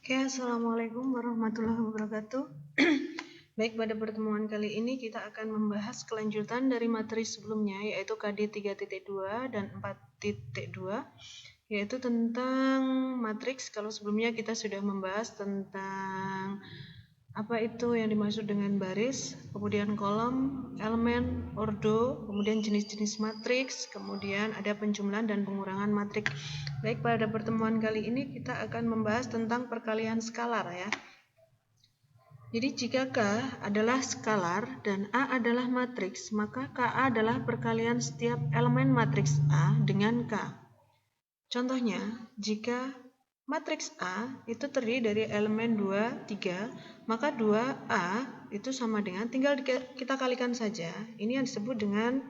Oke, Assalamualaikum warahmatullahi wabarakatuh. Baik, pada pertemuan kali ini kita akan membahas kelanjutan dari materi sebelumnya, yaitu KD 3.2 dan 4.2, yaitu tentang matriks. Kalau sebelumnya kita sudah membahas tentang apa itu yang dimaksud dengan baris, kemudian kolom, elemen, ordo, kemudian jenis-jenis matriks, kemudian ada penjumlahan dan pengurangan matriks. Baik, pada pertemuan kali ini kita akan membahas tentang perkalian skalar ya. Jadi jika K adalah skalar dan A adalah matriks, maka KA adalah perkalian setiap elemen matriks A dengan K. Contohnya, jika matriks A itu terdiri dari elemen 2, 3, maka 2A itu sama dengan, tinggal kita kalikan saja. Ini yang disebut dengan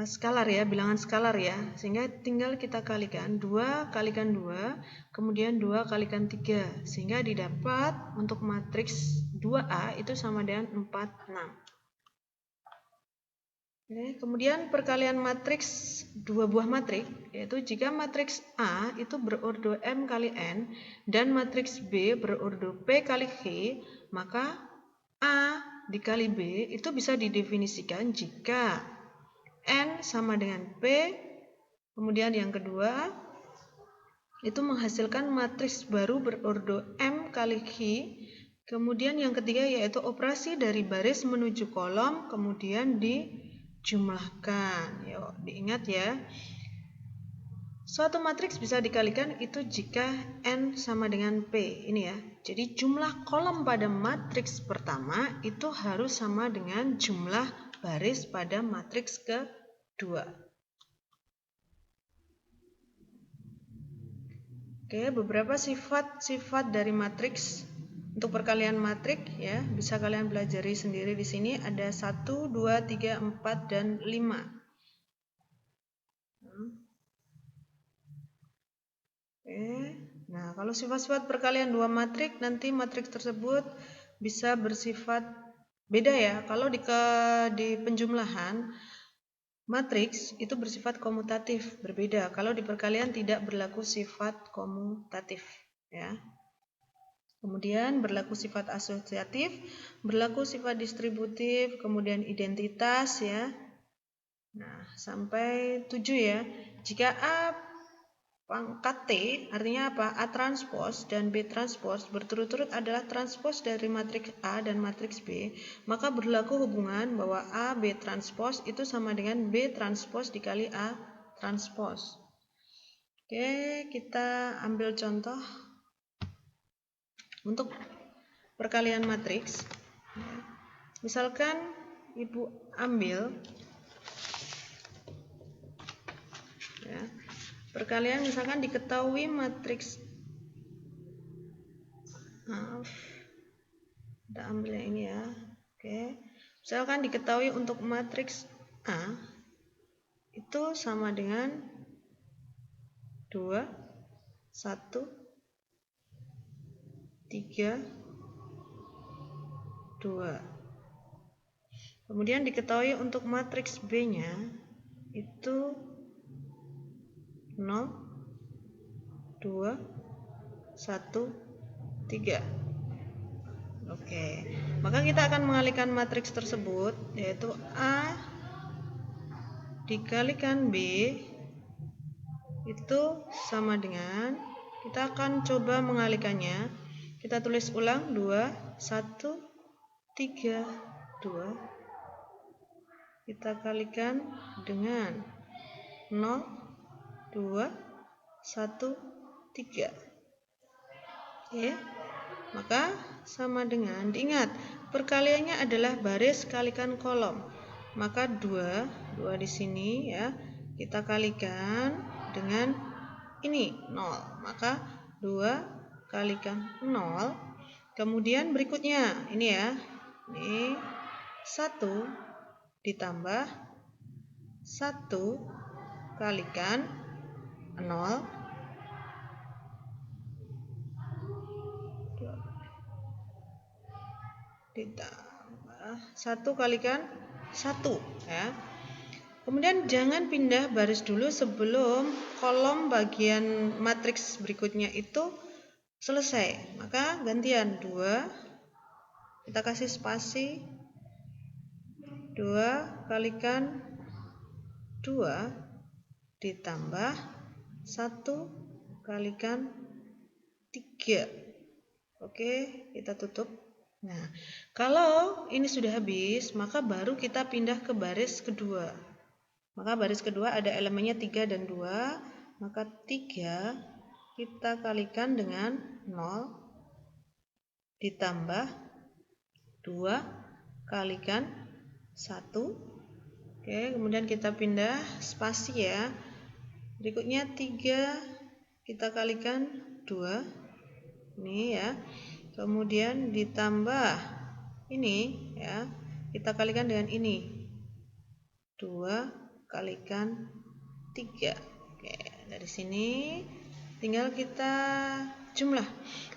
skalar ya, bilangan skalar ya. Sehingga tinggal kita kalikan 2 kalikan 2, kemudian 2 kalikan 3. Sehingga didapat untuk matriks 2A itu sama dengan 4, 6. Oke, kemudian perkalian matriks dua buah matriks, yaitu jika matriks A itu berordo M kali N dan matriks B berordo P kali Q, maka A dikali B itu bisa didefinisikan jika N sama dengan P, kemudian yang kedua itu menghasilkan matriks baru berordo M kali Q, kemudian yang ketiga yaitu operasi dari baris menuju kolom, kemudian dijumlahkan. Yuk, diingat ya. Suatu matriks bisa dikalikan itu jika N sama dengan P. Ini ya. Jadi jumlah kolom pada matriks pertama itu harus sama dengan jumlah baris pada matriks kedua. Oke, beberapa sifat-sifat dari matriks. Untuk perkalian matriks ya, bisa kalian pelajari sendiri di sini ada 1, 2, 3, 4 dan 5. Oke. Nah, kalau sifat-sifat perkalian dua matriks, nanti matriks tersebut bisa bersifat beda ya. Kalau di penjumlahan matriks itu bersifat komutatif, berbeda. Kalau di perkalian tidak berlaku sifat komutatif ya. Kemudian berlaku sifat asosiatif, berlaku sifat distributif, kemudian identitas ya. Nah, sampai 7 ya. Jika A pangkat T artinya apa? A transpos dan B transpos berturut-turut adalah transpos dari matriks A dan matriks B, maka berlaku hubungan bahwa A B transpos itu sama dengan B transpos dikali A transpos. Oke, kita ambil contoh untuk perkalian matriks. Misalkan Ibu ambil ya, perkalian misalkan diketahui matriks, kita ambil yang ini ya. Oke, misalkan diketahui untuk matriks A itu sama dengan 2, 1, 3, 2. Kemudian diketahui untuk matriks B-nya itu 0, 2, 1, 3. Oke, maka kita akan mengalihkan matriks tersebut, yaitu A dikalikan B itu sama dengan, kita akan coba mengalihkannya. Kita tulis ulang 2, 1, 3, 2. Kita kalikan dengan 0, 2, 1, 3. Oke, maka sama dengan, diingat perkaliannya adalah baris kalikan kolom. Maka 2 di sini ya, kita kalikan dengan ini 0. Maka 2 kalikan 0. Kemudian berikutnya ini ya. Ini 1 ditambah 1 kalikan 0 ditambah 1 kalikan 1 ya. Kemudian jangan pindah baris dulu sebelum kolom bagian matriks berikutnya itu Selesai. Maka gantian 2, kita kasih spasi, 2 kalikan 2 ditambah 1 kalikan 3. Oke, kita tutup. Nah, kalau ini sudah habis, maka baru kita pindah ke baris kedua. Maka baris kedua ada elemennya 3 dan 2, maka 3 kita kalikan dengan 0 ditambah 2 kalikan 1. Oke, kemudian kita pindah spasi ya. Berikutnya 3 kita kalikan 2. Ini ya. Kemudian ditambah ini ya. Kita kalikan dengan ini. 2 kalikan 3. Oke, dari sini tinggal kita jumlah.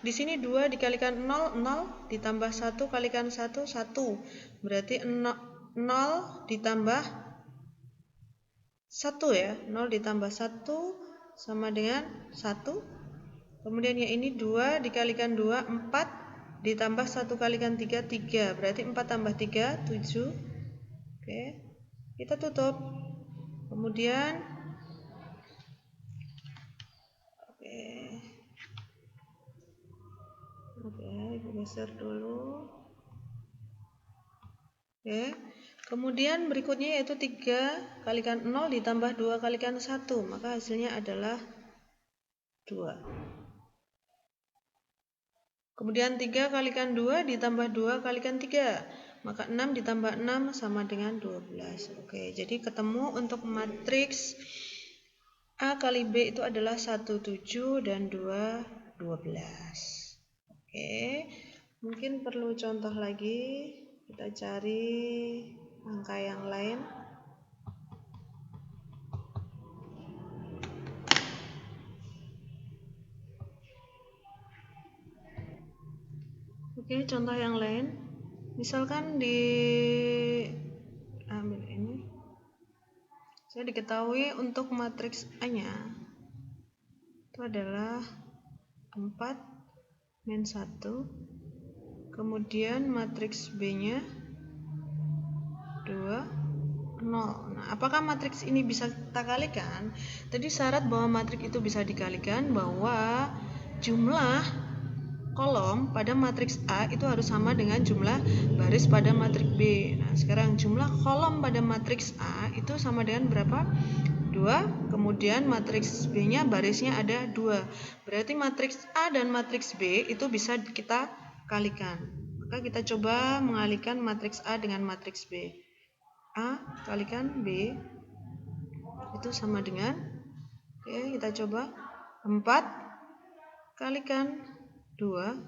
Di sini 2 dikalikan 0, 0 ditambah 1 kalikan 1, 1. Berarti 0 ditambah 1 ya. 0 ditambah 1 sama dengan 1. Kemudian yang ini 2 dikalikan 2, 4 ditambah 1 kalikan 3, 3. Berarti 4 tambah 3, 7. Oke, kita tutup. Kemudian Ibu geser dulu. Oke. Kemudian berikutnya yaitu 3 kalikan 0 ditambah 2 kalikan 1, maka hasilnya adalah 2. Kemudian 3 kalikan 2 ditambah 2 kalikan 3, maka 6 ditambah 6 sama dengan 12. Oke, jadi ketemu untuk matriks A kali B itu adalah 1, 7 dan 2, 12. Oke, mungkin perlu contoh lagi. Kita cari angka yang lain. Oke, contoh yang lain. Misalkan ambil ini. Saya diketahui untuk matriks A-nya itu adalah 4 min 1, kemudian matriks B-nya 2, 0. Nah, apakah matriks ini bisa kita kalikan? Tadi syarat bahwa matriks itu bisa dikalikan bahwa jumlah kolom pada matriks A itu harus sama dengan jumlah baris pada matriks B. Nah, sekarang jumlah kolom pada matriks A itu sama dengan berapa? 2, kemudian matriks B-nya barisnya ada 2. Berarti matriks A dan matriks B itu bisa kita kalikan. Maka kita coba mengalihkan matriks A dengan matriks B. A kalikan B itu sama dengan, oke, kita coba 4 kalikan 2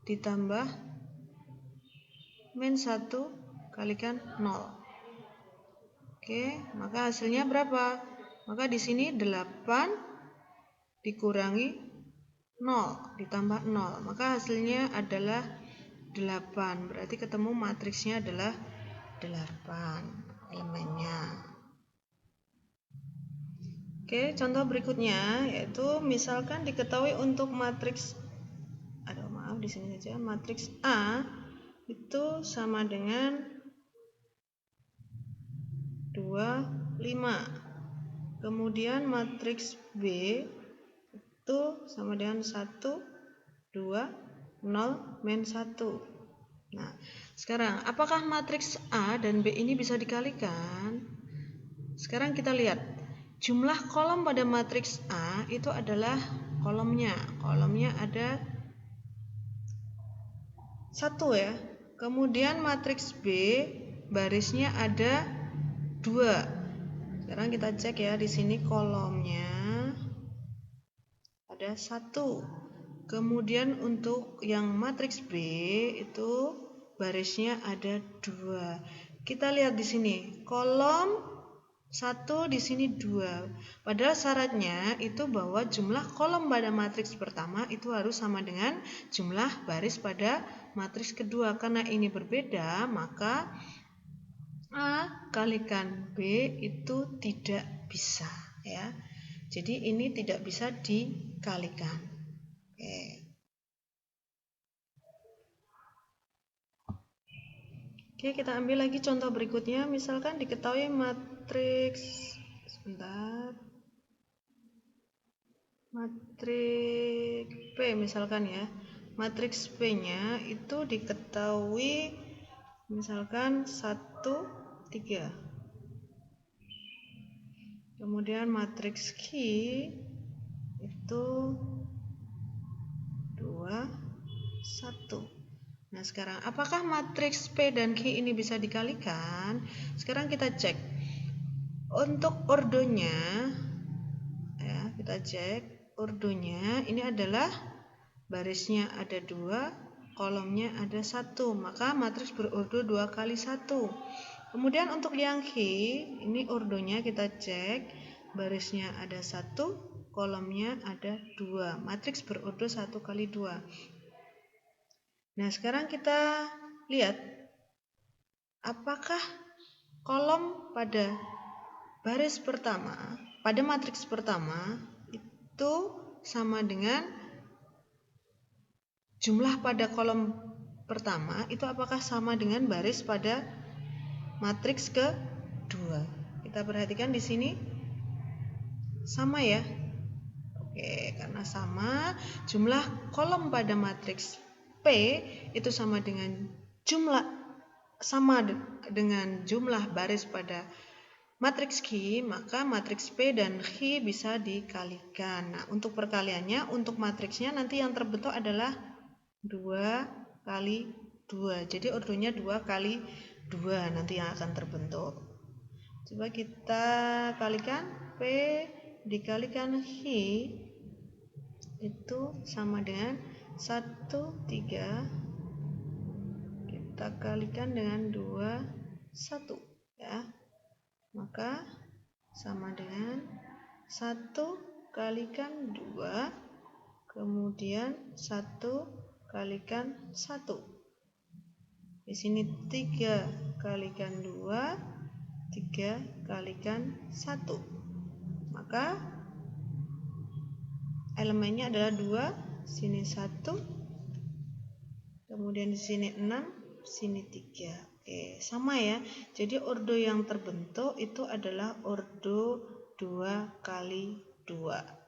ditambah min 1 kalikan 0. Oke, maka hasilnya berapa? Maka di sini 8 dikurangi 0 ditambah 0. Maka hasilnya adalah 8. Berarti ketemu matriksnya adalah 8 elemennya. Oke, contoh berikutnya yaitu misalkan diketahui untuk matriks di sini saja, matriks A itu sama dengan 2, 5. Kemudian matriks B itu sama dengan 1, 2, 0, min 1. Nah, sekarang apakah matriks A dan B ini bisa dikalikan? Sekarang kita lihat. Jumlah kolom pada matriks A itu adalah kolomnya. Kolomnya ada 1 ya. Kemudian matriks B barisnya ada 2. Sekarang kita cek ya, di sini kolomnya ada 1. Kemudian untuk yang matriks B itu barisnya ada 2. Kita lihat di sini, kolom 1 di sini 2. Padahal syaratnya itu bahwa jumlah kolom pada matriks pertama itu harus sama dengan jumlah baris pada matriks kedua. Karena ini berbeda, maka A kalikan B itu tidak bisa ya. Jadi ini tidak bisa dikalikan. Oke, kita ambil lagi contoh berikutnya. Misalkan diketahui matriks P misalkan ya. Matriks P-nya itu diketahui misalkan 1, 3. Kemudian matriks Q itu 2, 1. Nah, sekarang apakah matriks P dan Q ini bisa dikalikan? Sekarang kita cek. Untuk ordonya ya, kita cek ordonya ini adalah barisnya ada 2, kolomnya ada 1, maka matriks berordo 2 kali 1. Kemudian untuk yang Q, ini ordonya kita cek, barisnya ada 1, kolomnya ada 2, matriks berordo 1 kali 2. Nah, sekarang kita lihat apakah kolom pada baris pertama, pada matriks pertama itu sama dengan jumlah pada kolom pertama itu apakah sama dengan baris pada matriks kedua. Kita perhatikan di sini sama ya. Oke, karena sama, jumlah kolom pada matriks P itu sama dengan jumlah baris pada matriks Q, maka matriks P dan Q bisa dikalikan. Nah, untuk perkaliannya, untuk matriksnya nanti yang terbentuk adalah 2 kali 2. Jadi ordonya 2 kali 2 nanti yang akan terbentuk. Coba kita kalikan. P dikalikan Q itu sama dengan 1, 3. Kita kalikan dengan 2, 1 ya. Maka sama dengan 1 kalikan 2, kemudian 1 kalikan 1. Di sini 3 kalikan 2, 3 kalikan 1. Maka elemennya adalah 2, sini 1, kemudian di sini 6, sini 3. Oke, sama ya. Jadi ordo yang terbentuk itu adalah ordo 2 kali 2.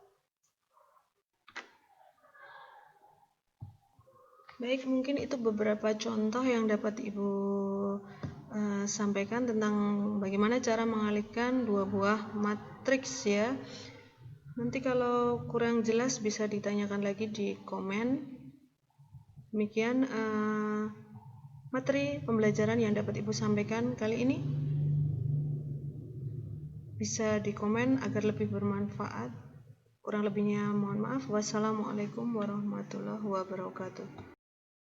Baik, mungkin itu beberapa contoh yang dapat Ibu sampaikan tentang bagaimana cara mengalihkan dua buah matriks ya. Nanti kalau kurang jelas bisa ditanyakan lagi di komen. Demikian materi pembelajaran yang dapat Ibu sampaikan kali ini. Bisa di komen agar lebih bermanfaat. Kurang lebihnya mohon maaf. Wassalamualaikum warahmatullahi wabarakatuh.